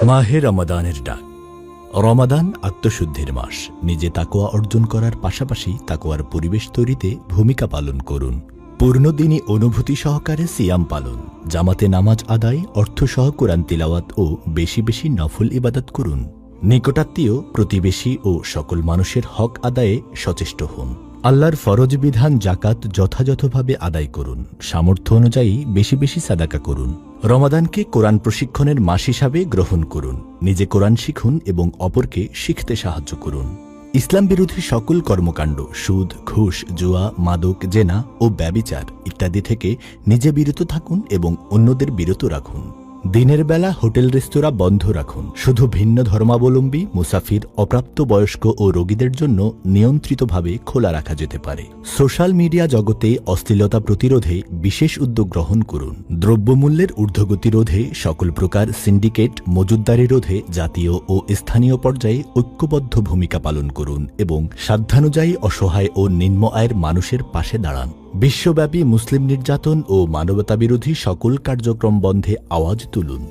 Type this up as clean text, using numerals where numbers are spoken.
মাহে রমাদানের ডাক। রমাদান আত্মশুদ্ধির মাস। নিজে তাকওয়া অর্জন করার পাশাপাশি তাকওয়ার পরিবেশ তৈরিতে ভূমিকা পালন করুন। পূর্ণদিনই অনুভূতি সহকারে সিয়াম পালন, জামাতে নামাজ আদায়, অর্থসহ কোরআন তিলাওয়াত ও বেশি বেশি নফল ইবাদত করুন। নিকটাত্মীয়, প্রতিবেশী ও সকল মানুষের হক আদায়ে সচেষ্ট হন। আল্লাহর ফরজ বিধান জাকাত যথাযথভাবে আদায় করুন। সামর্থ্য অনুযায়ী বেশি বেশি সাদাকা করুন। রমাদানকে কোরআন প্রশিক্ষণের মাস হিসাবে গ্রহণ করুন। নিজে কোরআন শিখুন এবং অপরকে শিখতে সাহায্য করুন। ইসলাম বিরোধী সকল কর্মকাণ্ড, সুদ, ঘুষ, জুয়া, মাদক, জেনা ও ব্যভিচার ইত্যাদি থেকে নিজে বিরত থাকুন এবং অন্যদের বিরত রাখুন। দিনের বেলা হোটেল রেস্তোরাঁ বন্ধ রাখুন। শুধু ভিন্ন ধর্মাবলম্বী, মুসাফির, অপ্রাপ্তবয়স্ক ও রোগীদের জন্য নিয়ন্ত্রিতভাবে খোলা রাখা যেতে পারে। সোশ্যাল মিডিয়া জগতে অশ্লীলতা প্রতিরোধে বিশেষ উদ্যোগ গ্রহণ করুন। দ্রব্যমূল্যের ঊর্ধ্বগতি রোধে সকল প্রকার সিন্ডিকেট, মজুতদারি রোধে জাতীয় ও স্থানীয় পর্যায়ে ঐক্যবদ্ধ ভূমিকা পালন করুন এবং সাধ্যানুযায়ী অসহায় ও নিম্ন আয়ের মানুষের পাশে দাঁড়ান। বিশ্বব্যাপী মুসলিম নির্যাতন ও মানবতাবিরোধী সকল কার্যক্রম বন্ধে আওয়াজ তুলুন।